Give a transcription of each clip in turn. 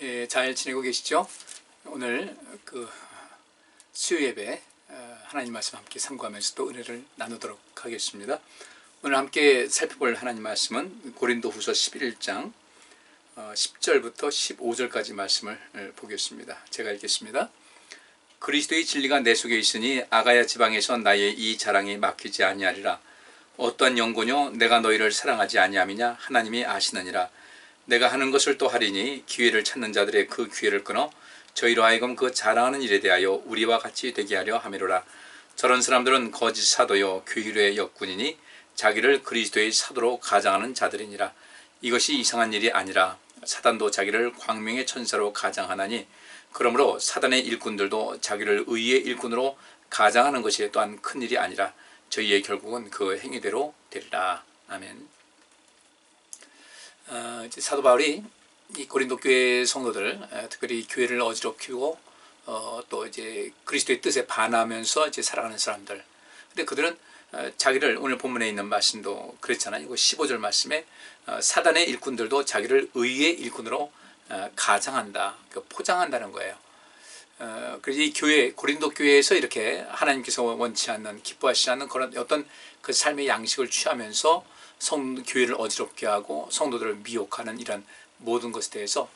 예, 잘 지내고 계시죠? 오늘 수요 예배 하나님 말씀 함께 참고하면서 또 은혜를 나누도록 하겠습니다. 오늘 함께 살펴볼 하나님 말씀은 고린도후서 11장 10절부터 15절까지 말씀을 보겠습니다. 제가 읽겠습니다. 그리스도의 진리가 내 속에 있으니 아가야 지방에서 나의 이 자랑이 막히지 아니하리라. 어떠한 연고뇨 내가 너희를 사랑하지 아니함이냐 하나님이 아시느니라. 내가 하는 것을 또 하리니 기회를 찾는 자들의 그 기회를 끊어 저희로 하여금 그 자랑하는 일에 대하여 우리와 같이 되게 하려 함이로라. 저런 사람들은 거짓 사도요 교회의 역군이니 자기를 그리스도의 사도로 가장하는 자들이니라. 이것이 이상한 일이 아니라 사단도 자기를 광명의 천사로 가장하나니 그러므로 사단의 일꾼들도 자기를 의의 일꾼으로 가장하는 것이 또한 큰 일이 아니라 저희의 결국은 그 행위대로 되리라. 아멘. 이제 사도 바울이 이 고린도 교회 성도들, 특별히 교회를 어지럽히고 또 이제 그리스도의 뜻에 반하면서 이제 살아가는 사람들. 근데 그들은 자기를 오늘 본문에 있는 말씀도 그랬잖아요. 이거 15절 말씀에 사단의 일꾼들도 자기를 의의 일꾼으로 가장한다, 포장한다는 거예요. 그래서 이 교회, 고린도 교회에서 이렇게 하나님께서 원치 않는, 기뻐하시지 않는 그런 어떤 그 삶의 양식을 취하면서 교회를 어지럽게 하고 성도들을 미혹하는 이런 모든 것에 대해서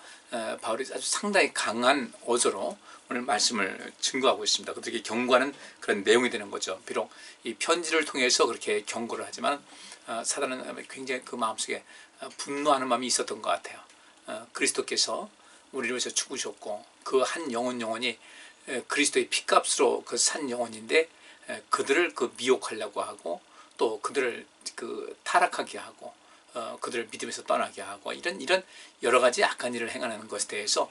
바울이 아주 상당히 강한 어조로 오늘 말씀을 증거하고 있습니다. 그들에게 경고하는 그런 내용이 되는 거죠. 비록 이 편지를 통해서 그렇게 경고를 하지만 사단은 굉장히 그 마음속에 분노하는 마음이 있었던 것 같아요. 그리스도께서 우리를 위해서 죽으셨고 그 한 영혼이 그리스도의 피값으로 그 산 영혼인데 그들을 미혹하려고 하고 또 그들을 타락하게 하고 그들을 믿음에서 떠나게 하고 이런 여러 가지 악한 일을 행하는 것에 대해서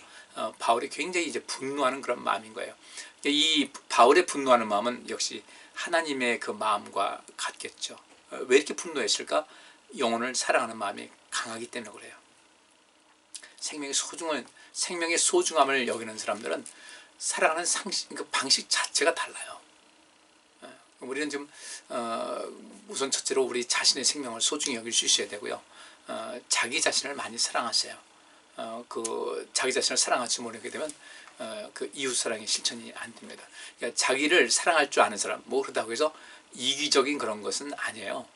바울이 굉장히 이제 분노하는 그런 마음인 거예요. 이 바울의 분노하는 마음은 역시 하나님의 그 마음과 같겠죠. 왜 이렇게 분노했을까? 영혼을 사랑하는 마음이 강하기 때문에 그래요. 생명의 소중함을 여기는 사람들은 살아가는 방식 자체가 달라요. 우리는 좀 우선 첫째로 우리 자신의 생명을 소중히 여길 수 있어야 되고요. 자기 자신을 많이 사랑하세요. 자기 자신을 사랑하지 못하게 되면 그 이웃 사랑이 실천이 안 됩니다. 그러니까 자기를 사랑할 줄 아는 사람, 뭐 그렇다고 해서 이기적인 그런 것은 아니에요.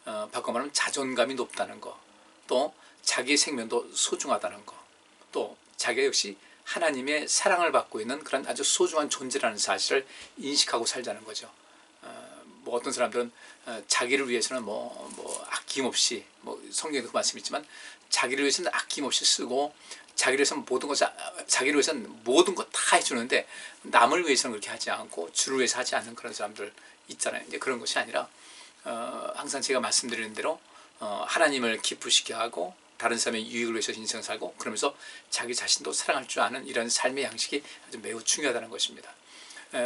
바꿔 말하면 자존감이 높다는 거, 또 자기의 생명도 소중하다는 거, 또 자기가 역시 하나님의 사랑을 받고 있는 그런 아주 소중한 존재라는 사실을 인식하고 살자는 거죠. 뭐 어떤 사람들은 자기를 위해서는 아낌없이, 성경에도 그 말씀이 있지만 자기를 위해서는 아낌없이 쓰고 자기를 위해서는 모든 것 다 해주는데 남을 위해서는 그렇게 하지 않고 주를 위해서 하지 않는 그런 사람들 있잖아요. 이제 그런 것이 아니라 항상 제가 말씀드리는 대로 하나님을 기쁘시게 하고 다른 사람의 유익을 위해서 인생 살고 그러면서 자기 자신도 사랑할 줄 아는 이런 삶의 양식이 아주 매우 중요하다는 것입니다.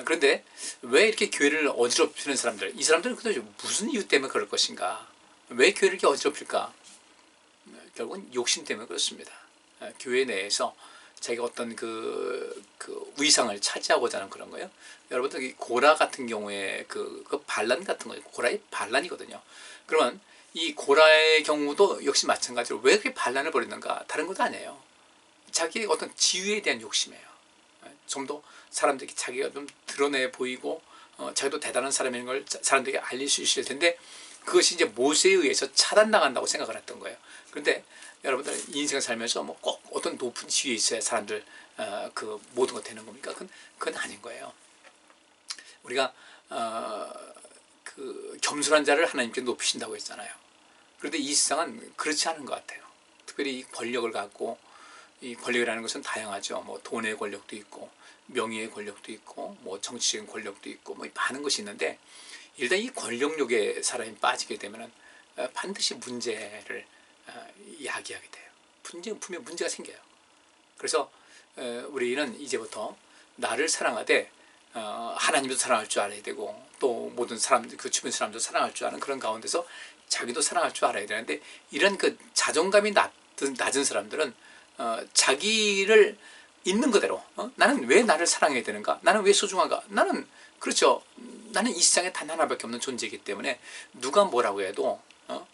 그런데 왜 이렇게 교회를 어지럽히는 사람들, 이 사람들은 도대체 무슨 이유 때문에 그럴 것인가? 왜 교회를 이렇게 어지럽힐까? 결국은 욕심 때문에 그렇습니다. 교회 내에서 자기가 어떤 그 위상을 차지하고자 하는 그런 거예요. 여러분들 이 고라 같은 경우에 그 반란 같은 거예요. 고라의 반란이거든요. 그러면 이 고라의 경우도 역시 마찬가지로 왜 그렇게 반란을 벌이는가? 다른 것도 아니에요. 자기의 어떤 지위에 대한 욕심이에요. 좀 더 사람들에게 자기가 좀 드러내 보이고 자기도 대단한 사람인 걸 사람들에게 알릴 수 있을 텐데 그것이 이제 모세에 의해서 차단당한다고 생각을 했던 거예요. 그런데 여러분들 인생을 살면서 꼭 어떤 높은 지위에 있어야 사람들 그 모든 거 되는 겁니까? 그건 아닌 거예요. 우리가 그 겸손한 자를 하나님께 높이신다고 했잖아요. 그런데 이 세상은 그렇지 않은 것 같아요. 특별히 이 권력을 갖고, 이 권력이라는 것은 다양하죠. 돈의 권력도 있고 명예의 권력도 있고 정치적인 권력도 있고 많은 것이 있는데 일단 이 권력욕에 사람이 빠지게 되면 반드시 문제를 야기하게 돼요. 분명 문제가 생겨요. 그래서 우리는 이제부터 나를 사랑하되 하나님도 사랑할 줄 알아야 되고 또 모든 사람들, 그 주변 사람도 사랑할 줄 아는 그런 가운데서 자기도 사랑할 줄 알아야 되는데 이런 그 자존감이 낮은 사람들은 자기를 있는 그대로 나는 왜 나를 사랑해야 되는가? 나는 왜 소중한가? 나는 이 세상에 단 하나밖에 없는 존재이기 때문에 누가 뭐라고 해도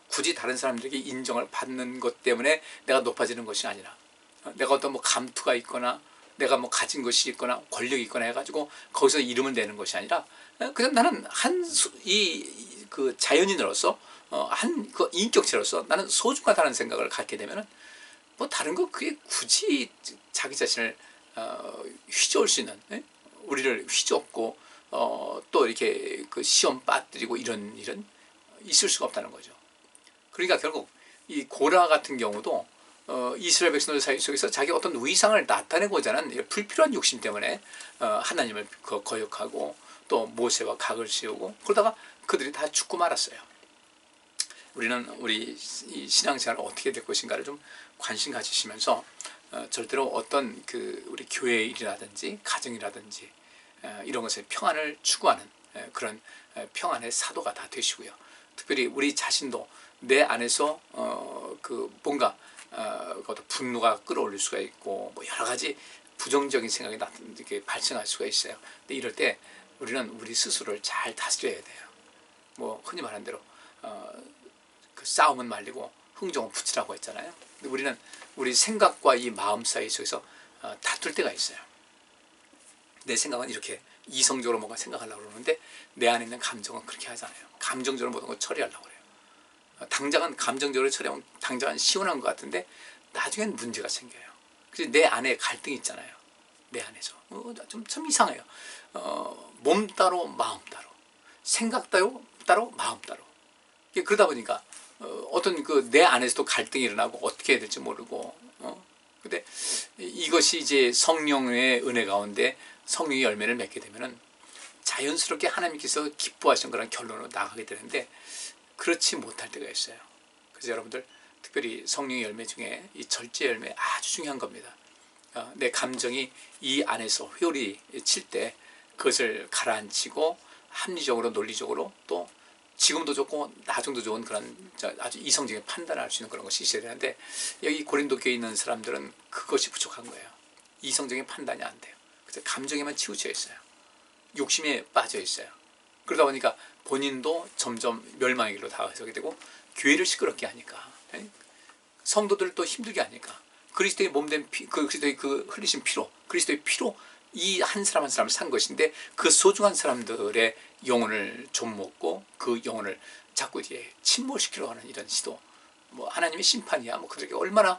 굳이 다른 사람들에게 인정을 받는 것 때문에 내가 높아지는 것이 아니라 내가 어떤 뭐 감투가 있거나 내가 뭐 가진 것이 있거나 권력이 있거나 해가지고 거기서 이름을 내는 것이 아니라 그냥 나는 그 자연인으로서 한 그 인격체로서 나는 소중하다는 생각을 갖게 되면은 뭐 다른 거 그게 굳이 자기 자신을 휘저을 수 있는 우리를 휘저었고 또 이렇게 그 시험 빠뜨리고 이런 일은 있을 수가 없다는 거죠. 그러니까 결국 이 고라 같은 경우도 이스라엘 백성들 사이 속에서 자기 어떤 위상을 나타내고자 하는 불필요한 욕심 때문에 하나님을 거역하고 또 모세와 각을 세우고 그러다가 그들이 다 죽고 말았어요. 우리는 우리 이 신앙생활을 어떻게 될 것인가를 좀 관심 가지시면서 절대로 어떤 그 우리 교회 일이라든지 가정이라든지 이런 것에 평안을 추구하는 그런 평안의 사도가 다 되시고요. 특별히 우리 자신도 내 안에서 그 뭔가 분노가 끌어올릴 수가 있고 뭐 여러 가지 부정적인 생각이 이렇게 발생할 수가 있어요. 근데 이럴 때 우리는 우리 스스로를 잘 다스려야 돼요. 뭐 흔히 말하는 대로 그 싸움은 말리고 흥정은 붙이라고 했잖아요. 근데 우리는 우리 생각과 이 마음 사이 속에서 다툴 때가 있어요. 내 생각은 이렇게 이성적으로 뭔가 생각하려고 그러는데 내 안에 있는 감정은 그렇게 하잖아요. 감정적으로 모든 걸 처리하려고 그래요. 당장은 감정적으로 처리하면 당장은 시원한 것 같은데 나중엔 문제가 생겨요. 그래서 내 안에 갈등이 있잖아요. 내 안에서 참 이상해요. 몸 따로 마음 따로 생각 따로 마음 따로 그러다 보니까 어떤 그 내 안에서도 갈등이 일어나고 어떻게 해야 될지 모르고 근데 이것이 이제 성령의 은혜 가운데 성령의 열매를 맺게 되면은 자연스럽게 하나님께서 기뻐하시는 그런 결론으로 나가게 되는데 그렇지 못할 때가 있어요. 그래서 여러분들 특별히 성령의 열매 중에 이 절제 열매 아주 중요한 겁니다. 내 감정이 이 안에서 회오리 칠 때 그것을 가라앉히고 합리적으로 논리적으로 또 지금도 좋고 나중도 좋은 그런 아주 이성적인 판단을 할 수 있는 그런 것이 있어야 되는데 여기 고린도 교회에 있는 사람들은 그것이 부족한 거예요. 이성적인 판단이 안 돼요. 그래서 감정에만 치우쳐 있어요. 욕심에 빠져 있어요. 그러다 보니까 본인도 점점 멸망의 길로 다가서게 되고 교회를 시끄럽게 하니까 성도들도 힘들게 하니까 그리스도의 몸된 그리스도의 그 흘리신 피로 그리스도의 피로 이 한 사람 한 사람을 산 것인데 그 소중한 사람들의 영혼을 좀먹고 그 영혼을 자꾸 이제 침몰시키려고 하는 이런 시도 뭐 하나님의 심판이야 뭐 그들에게 얼마나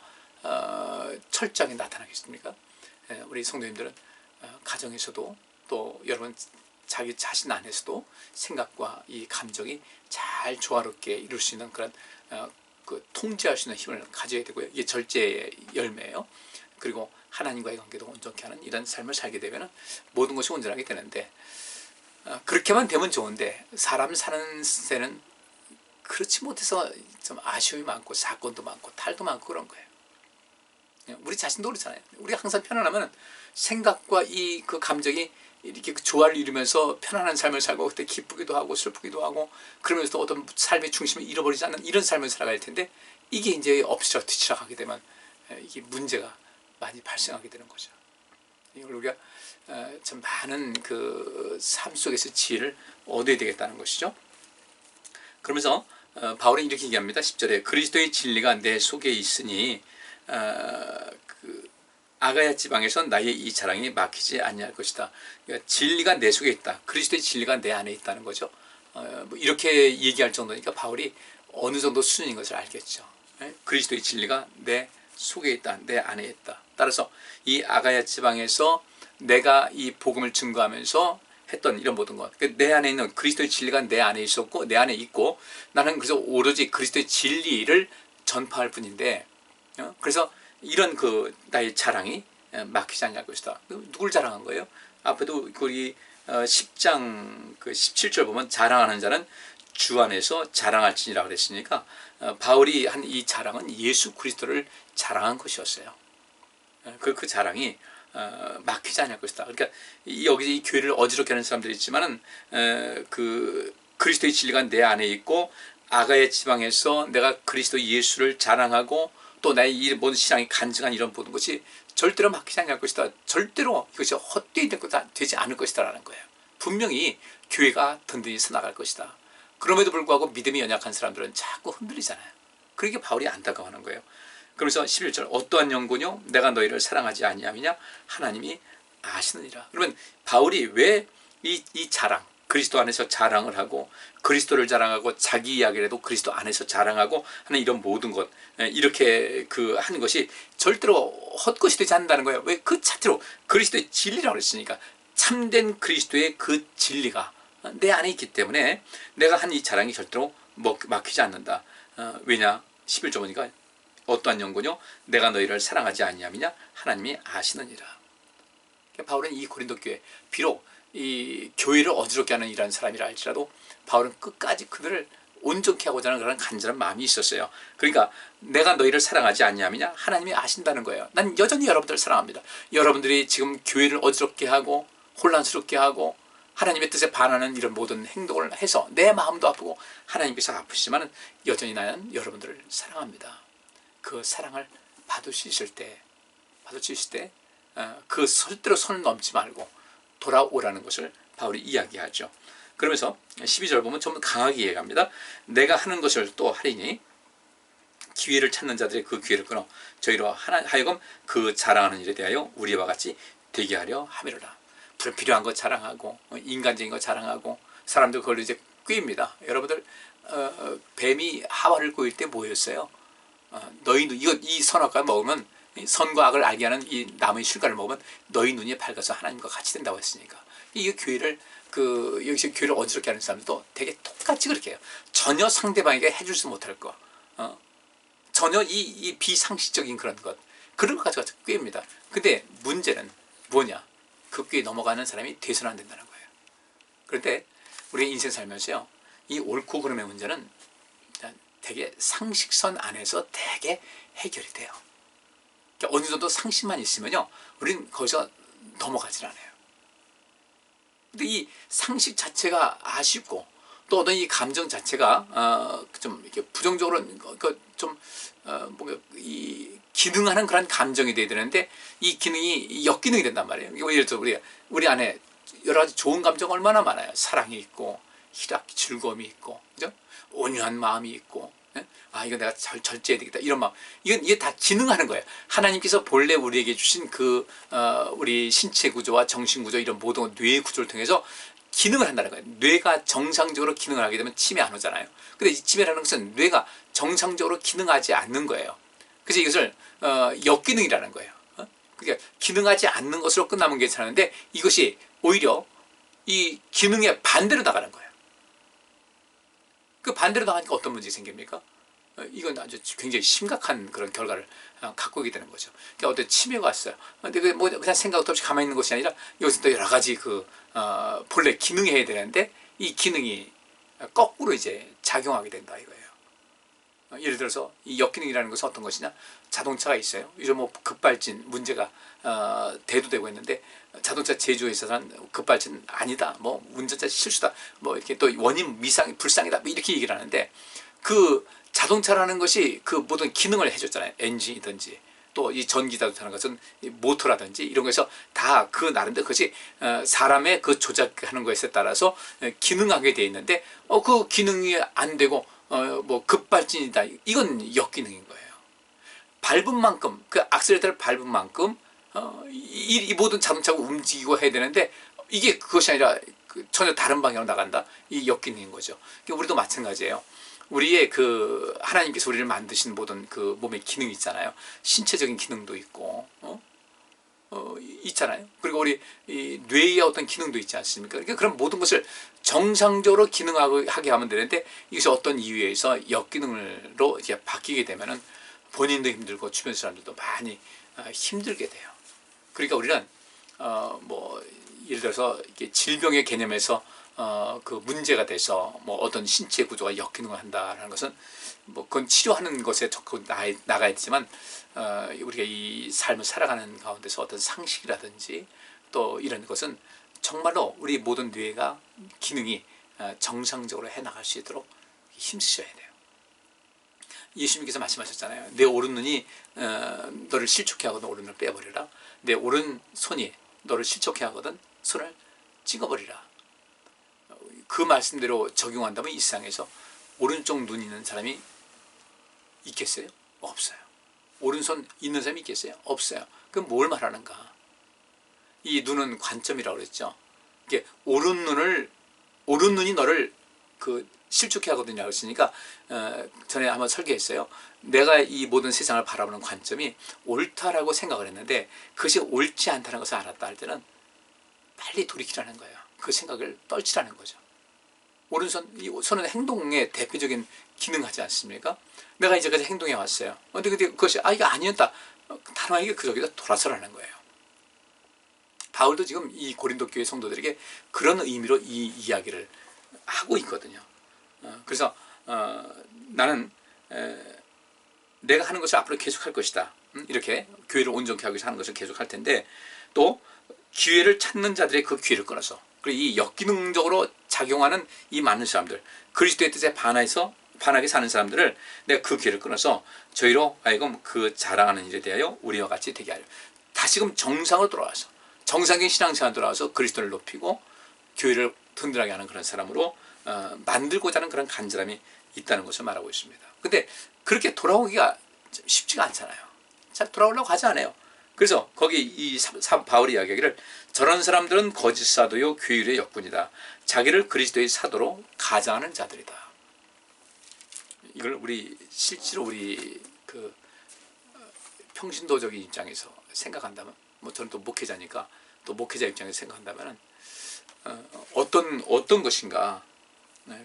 철저하게 나타나겠습니까? 우리 성도님들은 가정에서도 또 여러분 자기 자신 안에서도 생각과 이 감정이 잘 조화롭게 이룰 수 있는 그런 그 통제할 수 있는 힘을 가져야 되고요. 이게 절제의 열매예요. 그리고 하나님과의 관계도 온전케 하는 이런 삶을 살게 되면 모든 것이 온전하게 되는데 그렇게만 되면 좋은데 사람 사는 새는 그렇지 못해서 좀 아쉬움이 많고 사건도 많고 탈도 많고 그런 거예요. 우리 자신도 그렇잖아요. 우리가 항상 편안하면 생각과 이 그 감정이 이렇게 조화를 이루면서 편안한 삶을 살고 그때 기쁘기도 하고 슬프기도 하고 그러면서 또 어떤 삶의 중심을 잃어버리지 않는 이런 삶을 살아갈 텐데 이게 이제 엎치락 뒤치락 하게 되면 이게 문제가 많이 발생하게 되는 거죠. 이걸 우리가 참 많은 그 삶 속에서 지혜를 얻어야 되겠다는 것이죠. 그러면서 바울은 이렇게 얘기합니다. 10절에 그리스도의 진리가 내 속에 있으니 그 아가야 지방에서 나의 이 자랑이 막히지 아니할 것이다. 그러니까 진리가 내 속에 있다. 그리스도의 진리가 내 안에 있다는 거죠. 뭐 이렇게 얘기할 정도니까 바울이 어느 정도 수준인 것을 알겠죠. 그리스도의 진리가 내 속에 있다. 내 안에 있다. 따라서 이 아가야 지방에서 내가 이 복음을 증거하면서 했던 이런 모든 것, 내 안에 있는 그리스도의 진리가 내 안에 있었고 내 안에 있고 나는 그래서 오로지 그리스도의 진리를 전파할 뿐인데 그래서 이런 그 나의 자랑이 막히지 않을 것이다. 누굴 자랑한 거예요? 앞에도 우리 10장 그 17절 보면 자랑하는 자는 주 안에서 자랑할지니라 그랬으니까 바울이 한 이 자랑은 예수 그리스도를 자랑한 것이었어요. 그 자랑이 막히지 않을 것이다. 그러니까 여기 이 교회를 어지럽게 하는 사람들이 있지만은 그 그리스도의 진리가 내 안에 있고 아가야 지방에서 내가 그리스도 예수를 자랑하고 또 나의 이 모든 신앙이 간증한 이런 모든 것이 절대로 막히지 않을 것이다. 절대로 이것이 헛되이 되지 않을 것이다라는 거예요. 분명히 교회가 든든히 서 나갈 것이다. 그럼에도 불구하고 믿음이 연약한 사람들은 자꾸 흔들리잖아요. 그러니까 바울이 안타까워하는 거예요. 그러면서 11절 어떠한 영혼요 내가 너희를 사랑하지 아니함이냐 하나님이 아시느니라. 그러면 바울이 왜 이 자랑, 그리스도 안에서 자랑을 하고 그리스도를 자랑하고 자기 이야기를 해도 그리스도 안에서 자랑하고 하는 이런 모든 것, 이렇게 하는 것이 절대로 헛것이 되지 않는다는 거예요. 왜? 그 자체로 그리스도의 진리라고 했으니까, 참된 그리스도의 그 진리가 내 안에 있기 때문에 내가 한 이 자랑이 절대로 막히지 않는다. 왜냐? 11절 보니까 어떠한 영혼요 내가 너희를 사랑하지 아니함이냐 하나님이 아시느니라. 바울은 이 고린도 교회, 비록 이 교회를 어지럽게 하는 이런 사람이라 할지라도 바울은 끝까지 그들을 온전케 하고자 하는 그런 간절한 마음이 있었어요. 그러니까 내가 너희를 사랑하지 아니함이냐 하나님이 아신다는 거예요. 난 여전히 여러분들을 사랑합니다. 여러분들이 지금 교회를 어지럽게 하고 혼란스럽게 하고 하나님의 뜻에 반하는 이런 모든 행동을 해서 내 마음도 아프고 하나님께서 아프시지만 여전히 나는 여러분들을 사랑합니다. 그 사랑을 받을 수 있을 때 그 절대로 선을 넘지 말고 돌아오라는 것을 바울이 이야기하죠. 그러면서 12절 보면 좀 강하게 이해합니다. 내가 하는 것을 또 하리니 기회를 찾는 자들의 그 기회를 끊어 저희로 하여금 그 자랑하는 일에 대하여 우리와 같이 되게 하려 함이로라. 불필요한 거 자랑하고 인간적인 거 자랑하고 사람들 그걸 이제 꾀입니다. 여러분들 뱀이 하와를 꼬일 때 뭐였어요? 이 선악과를 먹으면 선과 악을 알게 하는 이 나무의 실과를 먹으면 너희 눈이 밝아서 하나님과 같이 된다고 했으니까, 이 교회를 여기서 교회를 어지럽게 하는 사람들도 되게 똑같이 그렇게 해요. 전혀 상대방에게 해줄 수 못할 거, 전혀 이 비상식적인 그런 그런 것 가지고 꾀입니다. 근데 문제는 뭐냐? 그 꾀에 넘어가는 사람이 돼서는 안 된다는 거예요. 그런데 우리 인생 살면서요, 이 옳고 그름의 문제는 되게 상식선 안에서 되게 해결이 돼요. 그러니까 어느 정도 상식만 있으면요, 우리는 거기서 넘어가질 않아요. 근데 이 상식 자체가 아쉽고 또 어떤 이 감정 자체가 좀 이렇게 부정적으로 뭔가 이 기능하는 그런 감정이 돼야 되는데 이 기능이 역기능이 된단 말이에요. 예를 들어 우리 안에 여러 가지 좋은 감정 얼마나 많아요. 사랑이 있고 희락, 즐거움이 있고, 그죠? 온유한 마음이 있고, 이거 내가 잘 절제해야 되겠다 이런 마음, 이게 다 기능하는 거예요. 하나님께서 본래 우리에게 주신 우리 신체 구조와 정신 구조 이런 모든 뇌 구조를 통해서 기능을 한다는 거예요. 뇌가 정상적으로 기능을 하게 되면 치매 안 오잖아요. 근데 이 치매라는 것은 뇌가 정상적으로 기능하지 않는 거예요. 그래서 이것을 역기능이라는 거예요. 그러니까 기능하지 않는 것으로 끝나면 괜찮은데 이것이 오히려 이 기능의 반대로 나가는 거예요. 그 반대로 나가니까 어떤 문제가 생깁니까? 이건 아주 굉장히 심각한 그런 결과를 갖고 오게 되는 거죠. 그러니까 어떤 치매가 왔어요. 근데 그냥 생각도 없이 가만히 있는 것이 아니라 여기서 또 여러 가지 본래 기능이 해야 되는데 이 기능이 거꾸로 이제 작용하게 된다 이거예요. 예를 들어서 이 역기능이라는 것은 어떤 것이냐? 자동차가 있어요. 요즘 급발진 문제가 대두되고 있는데 자동차 제조에 있어서는 급발진 아니다, 운전자 실수다, 이렇게 또 원인 불상이다, 이렇게 얘기를 하는데 그 자동차라는 것이 그 모든 기능을 해줬잖아요. 엔진이든지 또 이 전기 자동차라는 것은 모터라든지 이런 거에서 다 그 나름대로 그것이 사람의 그 조작하는 것에 따라서 기능하게 돼 있는데 그 기능이 안 되고 급발진이다, 이건 역기능인 거예요. 밟은 만큼, 그 악셀레터를 밟은 만큼 이 모든 자동차가 움직이고 해야 되는데 이게 그것이 아니라 전혀 다른 방향으로 나간다, 이 역기능인 거죠. 우리도 마찬가지예요. 우리의 하나님께서 우리를 만드신 모든 그 몸의 기능이 있잖아요. 신체적인 기능도 있고 있잖아요. 그리고 우리 이 뇌의 어떤 기능도 있지 않습니까? 그러니까 그런 모든 것을 정상적으로 기능하게 하면 되는데 이것이 어떤 이유에 의해서 역기능으로 이제 바뀌게 되면은 본인도 힘들고 주변 사람들도 많이 힘들게 돼요. 그러니까 우리는 예를 들어서 이게 질병의 개념에서 그 문제가 돼서 어떤 신체 구조가 역기능을 한다는 것은 그건 치료하는 것에 적극 나가야 되지만 우리가 이 삶을 살아가는 가운데서 어떤 상식이라든지 또 이런 것은 정말로 우리 모든 뇌가 기능이 정상적으로 해나갈 수 있도록 힘쓰셔야 돼요. 예수님께서 말씀하셨잖아요. 내 오른눈이 너를 실족해 하거든 오른눈을 빼버리라. 내 오른손이 너를 실족해 하거든 손을 찍어버리라. 그 말씀대로 적용한다면 이 세상에서 오른쪽 눈 있는 사람이 있겠어요? 없어요. 오른손 있는 사람이 있겠어요? 없어요. 그럼 뭘 말하는가? 이 눈은 관점이라고 그랬죠. 이게 오른 눈이 너를 그 실족해 하거든요. 그랬으니까 전에 한번 설계했어요. 내가 이 모든 세상을 바라보는 관점이 옳다라고 생각을 했는데 그것이 옳지 않다는 것을 알았다 할 때는 빨리 돌이키라는 거예요. 그 생각을 떨치라는 거죠. 오른손, 이 손은 행동의 대표적인 기능하지 않습니까? 내가 이제까지 행동해 왔어요. 근데 그것이 이게 아니었다. 단호하게 그저기다 돌아서라는 거예요. 바울도 지금 이 고린도 교회 성도들에게 그런 의미로 이 이야기를 하고 있거든요. 그래서 나는 내가 하는 것을 앞으로 계속할 것이다. 이렇게 교회를 온전케 하기 위해서 하는 것을 계속할 텐데 또 기회를 찾는 자들의 그 기회를 끊어서 그리고 이 역기능적으로 작용하는 이 많은 사람들 그리스도의 뜻에 반하게 사는 사람들을 내가 그 기회를 끊어서 저희로 하여금 그 자랑하는 일에 대하여 우리와 같이 되게 하려 다시금 정상으로 돌아와서 정상적인 신앙생활 돌아와서 그리스도를 높이고 교회를 든든하게 하는 그런 사람으로 만들고자 하는 그런 간절함이 있다는 것을 말하고 있습니다. 근데 그렇게 돌아오기가 쉽지가 않잖아요. 잘 돌아오려고 하지 않아요. 그래서 거기 이 바울이 이야기하기를 저런 사람들은 거짓 사도요 교율의 역군이다. 자기를 그리스도의 사도로 가장하는 자들이다. 이걸 실제로 우리 그 평신도적인 입장에서 생각한다면 저는 또 목회자니까 또 목회자 입장에서 생각한다면 어떤 것인가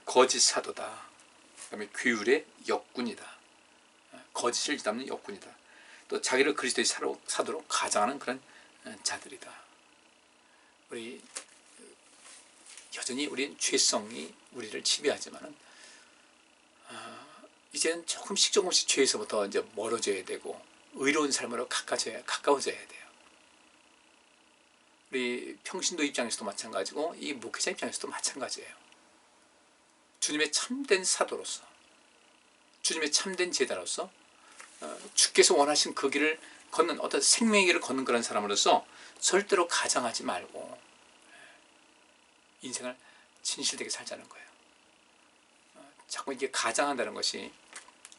거짓 사도다. 그다음에 교율의 역군이다. 거짓을 담는 역군이다. 또 자기를 그리스도의 사도로 가장하는 그런 자들이다. 우리 여전히 우리는 죄성이 우리를 지배하지만은 이제는 조금씩 죄에서부터 이제 멀어져야 되고 의로운 삶으로 가까워져야 돼요. 우리 평신도 입장에서도 마찬가지고 이 목회자 입장에서도 마찬가지예요. 주님의 참된 사도로서 주님의 참된 제자로서 주께서 원하신 그 길을 걷는 어떤 생명의 길을 걷는 그런 사람으로서 절대로 가장하지 말고 인생을 진실되게 살자는 거예요. 자꾸 이게 가장한다는 것이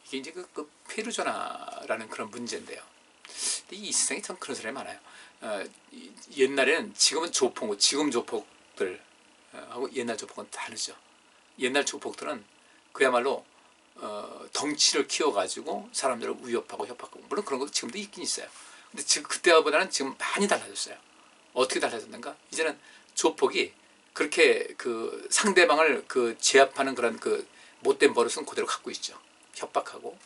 이게 이제 그 페르소나라는 그런 문제인데요. 근데 이 세상에 참 그런 사람이 많아요. 옛날에는 지금은 조폭, 지금 조폭들 하고 옛날 조폭은 다르죠. 옛날 조폭들은 그야말로 덩치를 키워가지고 사람들을 위협하고 협박하고 물론 그런 것도 지금도 있긴 있어요. 근데 지금 그때보다는 지금 많이 달라졌어요. 어떻게 달라졌는가? 이제는 조폭이 그렇게 그 상대방을 그 제압하는 그런 그 못된 버릇은 그대로 갖고 있죠. 협박하고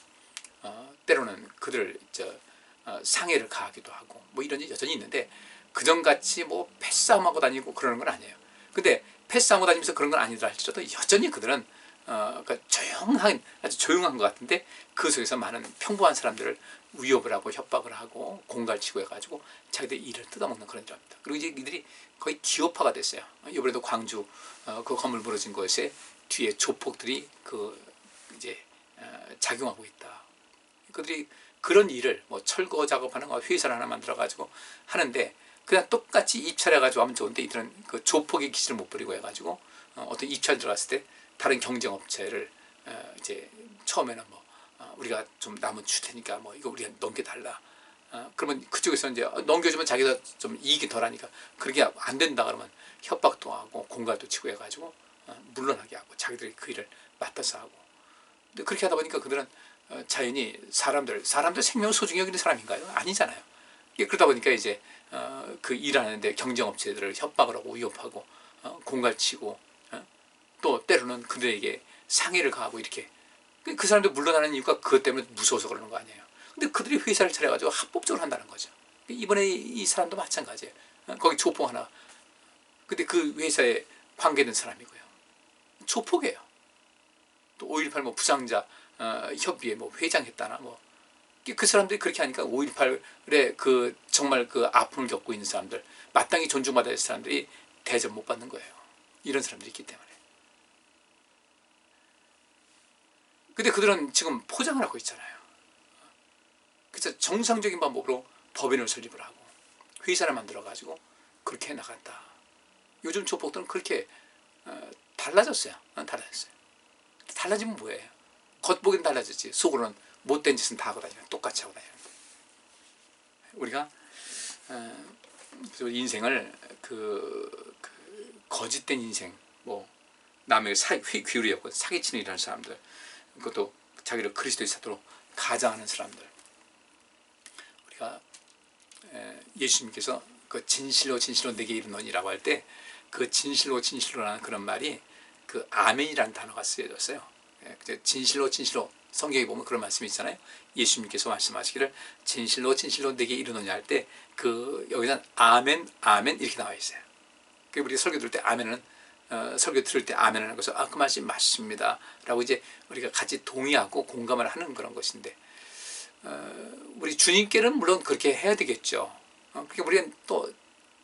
때로는 그들을 상해를 가하기도 하고 뭐 이런 일이 여전히 있는데 그전같이 뭐 패싸움하고 다니고 그러는 건 아니에요. 근데 패싸움하고 다니면서 그런 건 아니더라 할지라도 여전히 그들은 그러니까 아주 조용한 것 같은데 그 속에서 많은 평범한 사람들을 위협을 하고 협박을 하고 공갈치고 해가지고 자기들 일을 뜯어먹는 그런 일을 합니다. 그리고 이제 이들이 거의 기업화가 됐어요. 이번에도 광주 그 건물 무너진 곳에 뒤에 조폭들이 이제 작용하고 있다. 그들이 그런 일을 뭐 철거 작업하는 거 회사를 하나 만들어가지고 하는데 그냥 똑같이 입찰해가지고 하면 좋은데 이들은 그 조폭의 기질을 못 버리고 해가지고 어떤 입찰 들어갔을 때 다른 경쟁업체를 이제 처음에는 뭐 우리가 좀 남은 줄 테니까 뭐 이거 우리가 넘겨달라. 그러면 그쪽에서 이제 넘겨주면 자기가 좀 이익이 덜하니까 그렇게 안 된다 그러면 협박도 하고 공갈도 치고 해가지고 물러나게 하고 자기들이 그 일을 맡아서 하고. 근데 그렇게 하다 보니까 그들은 자연히 사람들 생명을 소중히 여기는 사람인가요? 아니잖아요. 그러다 보니까 이제 그 일하는데 경쟁업체들을 협박을 하고 위협하고 공갈치고 또 때로는 그들에게 상해를 가하고 이렇게 그 사람들 물러나는 이유가 그것 때문에 무서워서 그러는 거 아니에요. 근데 그들이 회사를 차려가지고 합법적으로 한다는 거죠. 이번에 이 사람도 마찬가지예요. 거기 조폭 하나. 근데 그 회사에 관계된 사람이고요. 조폭이에요. 또 5.18 뭐 부상자 협의회 뭐 회장했다나 뭐 그 사람들이 그렇게 하니까 5.18에 그 정말 그 아픔을 겪고 있는 사람들 마땅히 존중받아야 할 사람들이 대접 못 받는 거예요. 이런 사람들이 있기 때문에. 근데 그들은 지금 포장을 하고 있잖아요. 그래서 정상적인 방법으로 법인을 설립을 하고 회사를 만들어가지고 그렇게 나간다. 요즘 조폭들은 그렇게 달라졌어요. 달라졌어요. 달라지면 뭐예요? 겉보기는 달라졌지 속으로는 못된 짓은 다 하고 다니는 똑같이 하고 다니는 우리가 인생을 거짓된 인생, 뭐 남에게 귀울이 없고 사기치는 일하는 사람들, 그것도 자기를 그리스도의 사도로 가장하는 사람들, 우리가 예수님께서 그 진실로 진실로 내게 이르노니라고 할 때 그 진실로 진실로라는 그런 말이 그 아멘이라는 단어가 쓰여졌어요. 진실로 진실로 성경에 보면 그런 말씀이 있잖아요. 예수님께서 말씀하시기를 진실로 진실로 내게 이르노니 할 때 그 여기는 아멘 아멘 이렇게 나와 있어요. 우리 설교 들을 때 아멘은 설교 들을 때 아멘 하는 것은 그 말씀이 맞습니다 라고 이제 우리가 같이 동의하고 공감을 하는 그런 것인데, 우리 주님께는 물론 그렇게 해야 되겠죠. 그러니까 우리는 또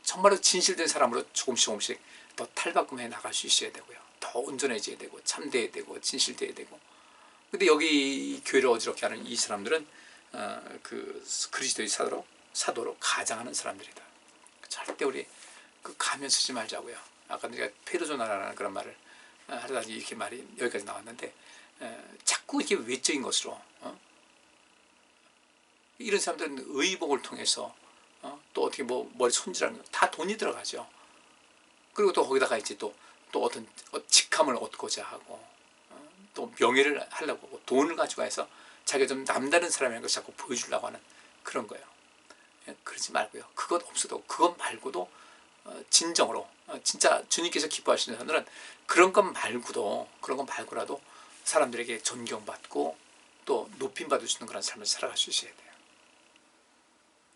정말로 진실된 사람으로 조금씩 더 탈바꿈해 나갈 수 있어야 되고요. 더 온전해져야 되고 참돼야 되고 진실돼야 되고. 근데 여기 교회를 어지럽게 하는 이 사람들은 그 그리스도의 사도로 가장하는 사람들이다. 절대 우리 그 가면 쓰지 말자고요. 아까 내가 페르소나라는 그런 말을 하려다 이렇게 말이 여기까지 나왔는데, 자꾸 이렇게 외적인 것으로 이런 사람들은 의복을 통해서 또 어떻게 뭐 머리 손질하는 거 다 돈이 들어가죠. 그리고 또 거기다가 이제 또 어떤 직함을 얻고자 하고 또 명예를 하려고 하고 돈을 가지고 해서 자기가 좀 남다른 사람이라는 것을 자꾸 보여주려고 하는 그런 거예요. 그러지 말고요. 그것 없어도 그것 말고도 진정으로 진짜 주님께서 기뻐하시는 사람들은 그런 것 말고라도 사람들에게 존경받고 또 높임받을 수 있는 그런 삶을 살아갈 수 있어야 돼요.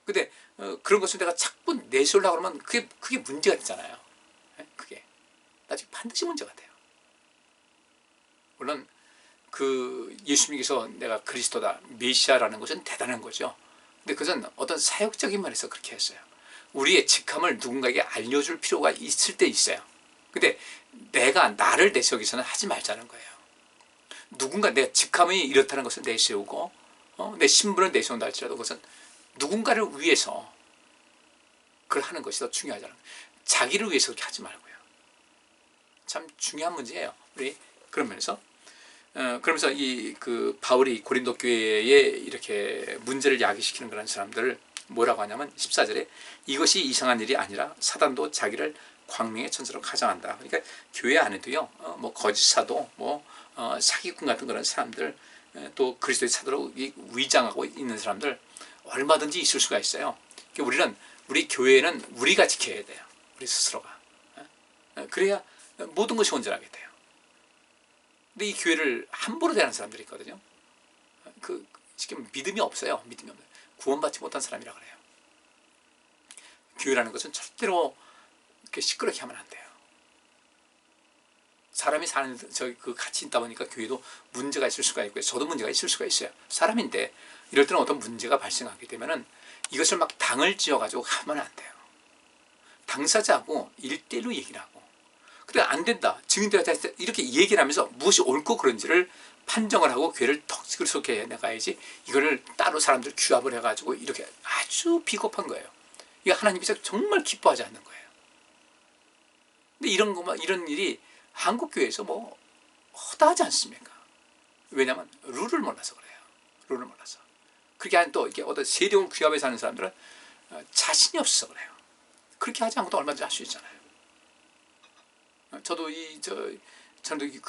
근데 그런 것을 내가 자꾸 내세우려고 그러면 그게 문제가 되잖아요. 그게 나중에 반드시 문제가 돼요. 물론 그 예수님께서 내가 그리스도다 메시아라는 것은 대단한 거죠. 근데 그것은 어떤 사역적인 면에서 그렇게 했어요. 우리의 직함을 누군가에게 알려줄 필요가 있을 때 있어요. 근데 내가 나를 내세우기서는 하지 말자는 거예요. 누군가 내 직함이 이렇다는 것을 내세우고 내 신분을 내세운다 할지라도 그것은 누군가를 위해서 그걸 하는 것이 더 중요하잖아요. 자기를 위해서 그렇게 하지 말고요. 참 중요한 문제예요. 우리 그런 면에서 그러면서 그 바울이 고린도 교회에 이렇게 문제를 야기시키는 그런 사람들을 뭐라고 하냐면 14절에 이것이 이상한 일이 아니라 사단도 자기를 광명의 천사로 가장한다. 그러니까 교회 안에도요, 뭐 거짓 사도, 뭐 사기꾼 같은 그런 사람들, 또 그리스도의 사도로 위장하고 있는 사람들 얼마든지 있을 수가 있어요. 그러니까 우리 교회는 우리가 지켜야 돼요. 우리 스스로가. 그래야 모든 것이 온전하게 돼요. 근데 이 교회를 함부로 대하는 사람들이 있거든요. 지금 믿음이 없어요. 구원받지 못한 사람이라 그래요. 교회라는 것은 절대로 이렇게 시끄럽게 하면 안 돼요. 사람이 사는 같이 있다 보니까 교회도 문제가 있을 수가 있고요. 저도 문제가 있을 수가 있어요. 사람인데 이럴 때는 어떤 문제가 발생하게 되면은 이것을 막 당을 지어가지고 하면 안 돼요. 당사자하고 1대1로 얘기를 하고, 근데 안 된다, 증인되어 이렇게 얘기를 하면서 무엇이 옳고 그른지를 판정을 하고 교회를 더 그렇게 해나가야지, 이거를 따로 사람들 규합을 해가지고 이렇게 아주 비겁한 거예요. 이거 하나님께서 정말 기뻐하지 않는 거예요. 근데 이런 일이 한국 교회에서 뭐 허다하지 않습니까? 왜냐하면 룰을 몰라서 그래요. 룰을 몰라서. 그렇게 하는 또 이렇게 어떤 세력을 규합해서 하는 사람들은 자신이 없어서 그래요. 그렇게 하지 않고도 얼마든지 할 수 있잖아요. 저도 저는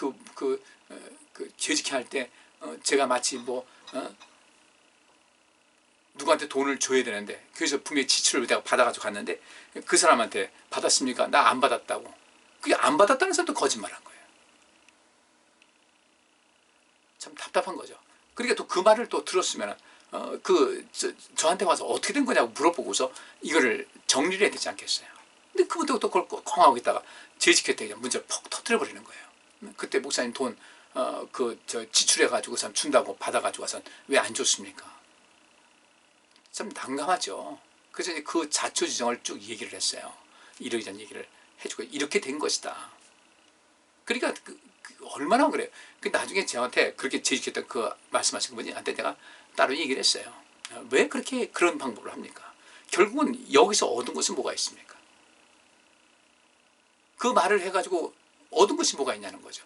죄직회 할 때 제가 마치 누구한테 돈을 줘야 되는데 교회에서 분명히 지출을 내가 받아가지고 갔는데 그 사람한테 받았습니까? 나 안 받았다고. 그게 안 받았다는 사람도 거짓말한 거예요. 참 답답한 거죠. 그러니까 또 그 말을 또 들었으면 저한테 와서 어떻게 된 거냐고 물어보고서 이거를 정리를 해야 되지 않겠어요. 근데 그분도 또 그걸 꽁하고 있다가 재직회 때 그냥 문제를 퍽 터뜨려 버리는 거예요. 그때 목사님 돈 지출해가지고 준다고 받아가지고 와서 왜 안 줬습니까? 참 난감하죠. 그래서 이제 그 자초지정을 쭉 얘기를 했어요. 이러이러한 얘기를 해주고 이렇게 된 것이다. 그러니까 얼마나 그래요. 나중에 저한테 그렇게 재직했던 그 말씀하신 분한테 내가 따로 얘기를 했어요. 왜 그런 방법을 합니까? 결국은 여기서 얻은 것은 뭐가 있습니까? 그 말을 해가지고 얻은 것이 뭐가 있냐는 거죠.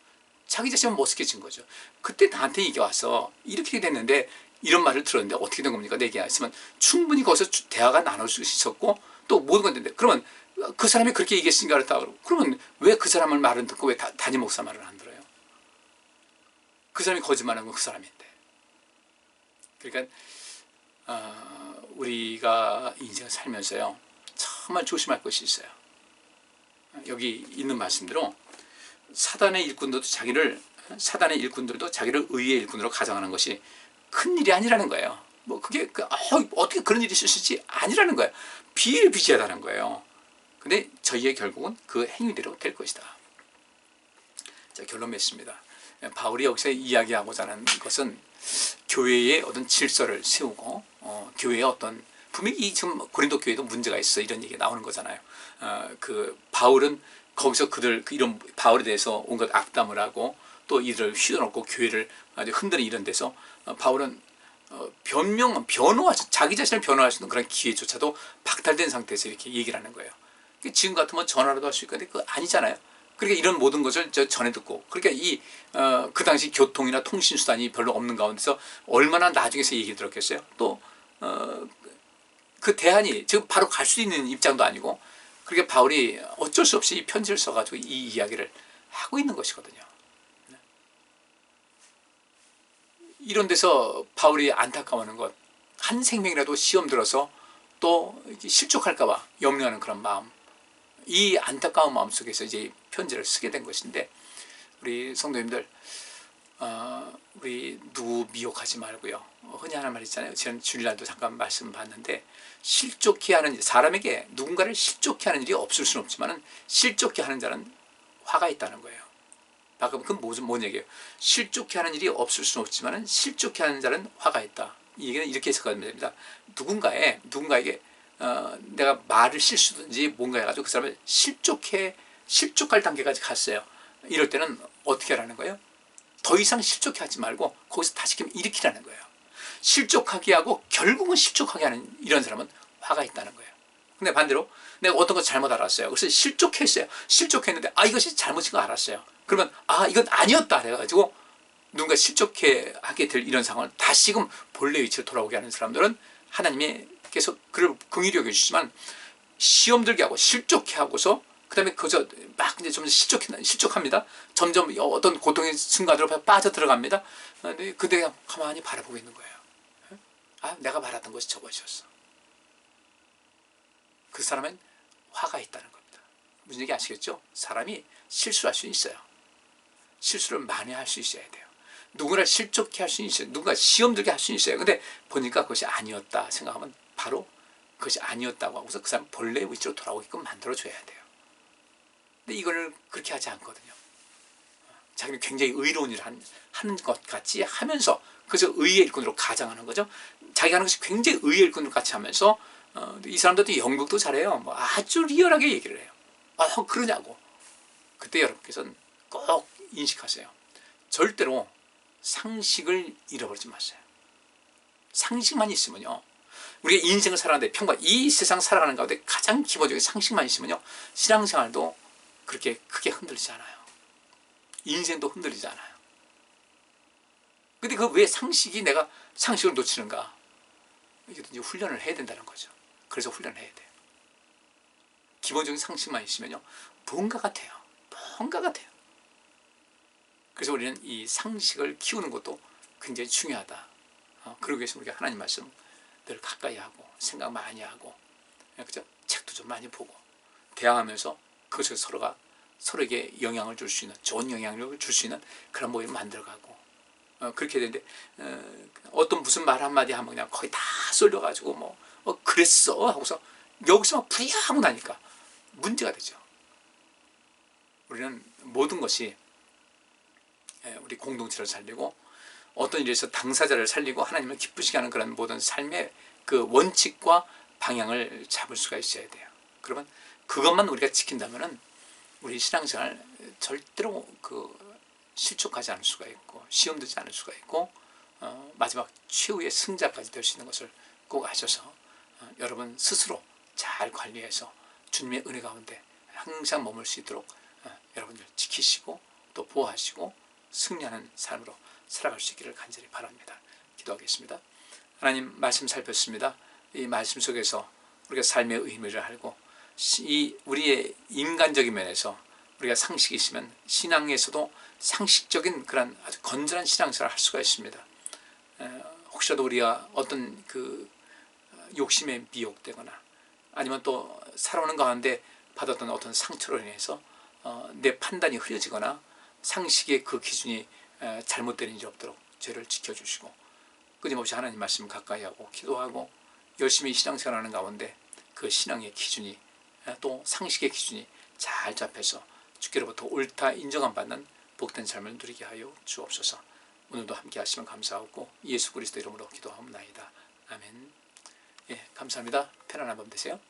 자기 자신은 못쓰게진 거죠. 그때 나한테 이게 와서 이렇게 됐는데 이런 말을 들었는데 어떻게 된 겁니까? 내 얘기가 있으면 충분히 거기서 대화가 나눌 수 있었고 또 모든 건데 그러면 그 사람이 그렇게 얘기했으니까 그렇다 그러고 그러면 왜 그 사람을 말은 듣고 왜 담임 목사 말을 안 들어요? 그 사람이 거짓말한 건 그 사람인데. 그러니까 우리가 인생을 살면서요 정말 조심할 것이 있어요. 여기 있는 말씀대로 사단의 일꾼들도 자기를 의의 일꾼으로 가정하는 것이 큰 일이 아니라는 거예요. 뭐 그게 어떻게 그런 일이 있을 수 있지? 아니라는 거예요. 비일비재하다는 거예요. 근데 저희의 결국은 그 행위대로 될 것이다. 자, 결론 맺습니다. 바울이 여기서 이야기하고자 하는 것은 교회의 어떤 질서를 세우고 교회의 어떤 분명히 지금 고린도 교회도 문제가 있어 이런 얘기가 나오는 거잖아요. 그 바울은 거기서 이런 바울에 대해서 온갖 악담을 하고 또 이들을 휘어놓고 교회를 아주 흔드는 이런 데서 바울은 자기 자신을 변호할 수 있는 그런 기회조차도 박탈된 상태에서 이렇게 얘기를 하는 거예요. 지금 같으면 전화라도 할 수 있는데 그거 아니잖아요. 그러니까 이런 모든 것을 전해 듣고 그러니까 그 당시 교통이나 통신 수단이 별로 없는 가운데서 얼마나 나중에서 얘기 들었겠어요. 또 그 대안이 지금 바로 갈 수 있는 입장도 아니고 그러니까 바울이 어쩔 수 없이 편지를 써가지고 이 이야기를 하고 있는 것이거든요. 이런 데서 바울이 안타까워하는 것, 한 생명이라도 시험 들어서 또 실족할까봐 염려하는 그런 마음, 이 안타까운 마음 속에서 이제 편지를 쓰게 된 것인데 우리 성도님들 우리 누구 미혹하지 말고요. 흔히 하는 말 있잖아요. 지난 주일날도 잠깐 말씀 봤는데 실족해 하는 사람에게 누군가를 실족해 하는 일이 없을 수는 없지만 실족해 하는 자는 화가 있다는 거예요. 방금 그건 뭔 얘기예요? 실족해 하는 일이 없을 수는 없지만 실족해 하는 자는 화가 있다. 이 얘기는 이렇게 해석하면 됩니다. 누군가에게 내가 말을 실수든지 뭔가 해가지고 그 사람을 실족할 단계까지 갔어요. 이럴 때는 어떻게 하라는 거예요? 더 이상 실족해 하지 말고 거기서 다시금 일으키라는 거예요. 실족하게 하고 결국은 실족하게 하는 이런 사람은 화가 있다는 거예요. 근데 반대로 내가 어떤 거 잘못 알았어요. 그래서 실족했는데 이것이 잘못인 거 알았어요. 그러면 이건 아니었다 해가지고 누군가 실족해 하게 될 이런 상황을 다시금 본래 위치로 돌아오게 하는 사람들은 하나님께서 그를 긍휼히 여겨주시지만 시험 들게 하고 실족해 하고서 그 다음에 그저 막 이제 좀 실족합니다. 점점 어떤 고통의 순간으로 빠져들어갑니다. 근데 그냥 가만히 바라보고 있는 거예요. 내가 바랐던 것이 저것이었어. 그 사람은 화가 있다는 겁니다. 무슨 얘기 아시겠죠? 사람이 실수할 수 있어요. 실수를 많이 할 수 있어야 돼요. 누구나 실족해 할 수 있어요. 누군가 시험 들게 할 수 있어요. 근데 보니까 그것이 아니었다 생각하면 바로 그것이 아니었다고 하고서 그 사람 본래의 위치로 돌아오게끔 만들어줘야 돼요. 근데 이걸 그렇게 하지 않거든요. 자기는 굉장히 의로운 일을 하는 것 같이 하면서 그래서 의의 일꾼으로 가장하는 거죠. 자기가 하는 것이 굉장히 의의 일꾼으로 같이 하면서 이 사람들도 연극도 잘해요. 아주 리얼하게 얘기를 해요. 그러냐고. 그때 여러분께서는 꼭 인식하세요. 절대로 상식을 잃어버리지 마세요. 상식만 있으면요. 우리가 인생을 살아가는데 평범 이 세상 살아가는 가운데 가장 기본적인 상식만 있으면요. 신앙생활도 그렇게 크게 흔들리지 않아요. 인생도 흔들리지 않아요. 근데 왜 내가 상식을 놓치는가? 이게 훈련을 해야 된다는 거죠. 그래서 훈련을 해야 돼요. 기본적인 상식만 있으면요. 뭔가 같아요. 그래서 우리는 이 상식을 키우는 것도 굉장히 중요하다. 그러기 위해서 우리가 하나님 말씀 늘 가까이 하고 생각 많이 하고 그죠? 책도 좀 많이 보고 대화하면서 그것을 서로에게 영향을 줄 수 있는 좋은 영향력을 줄 수 있는 그런 모임을 만들어가고 그렇게 되는데 어떤 무슨 말 한마디 하면 그냥 거의 다 쏠려가지고 그랬어 하고서 여기서 막 부야 하고 나니까 문제가 되죠. 우리는 모든 것이 우리 공동체를 살리고 어떤 일에서 당사자를 살리고 하나님을 기쁘시게 하는 그런 모든 삶의 그 원칙과 방향을 잡을 수가 있어야 돼요. 그러면 그것만 우리가 지킨다면은 우리 신앙생활 절대로 실족하지 않을 수가 있고 시험 들지 않을 수가 있고 마지막 최후의 승자까지 될 수 있는 것을 꼭 아셔서 여러분 스스로 잘 관리해서 주님의 은혜 가운데 항상 머물 수 있도록 여러분들 지키시고 또 보호하시고 승리하는 삶으로 살아갈 수 있기를 간절히 바랍니다. 기도하겠습니다. 하나님 말씀 살폈습니다. 이 말씀 속에서 우리가 삶의 의미를 알고 이 우리의 인간적인 면에서 우리가 상식이 있으면 신앙에서도 상식적인 그런 아주 건전한 신앙생활을 할 수가 있습니다. 혹시라도 우리가 어떤 그 욕심에 미혹되거나 아니면 또 살아오는 가운데 받았던 어떤 상처로 인해서 내 판단이 흐려지거나 상식의 그 기준이 잘못되는 일이 없도록 죄를 지켜주시고 끊임없이 하나님 말씀 가까이 하고 기도하고 열심히 신앙생활하는 가운데 그 신앙의 기준이 또 상식의 기준이 잘 잡혀서 주께로부터 옳다 인정함 받는 복된 삶을 누리게 하여 주옵소서. 오늘도 함께 하시면 감사하고 예수 그리스도 이름으로 기도하옵나이다. 아멘. 예, 감사합니다. 편안한 밤 되세요.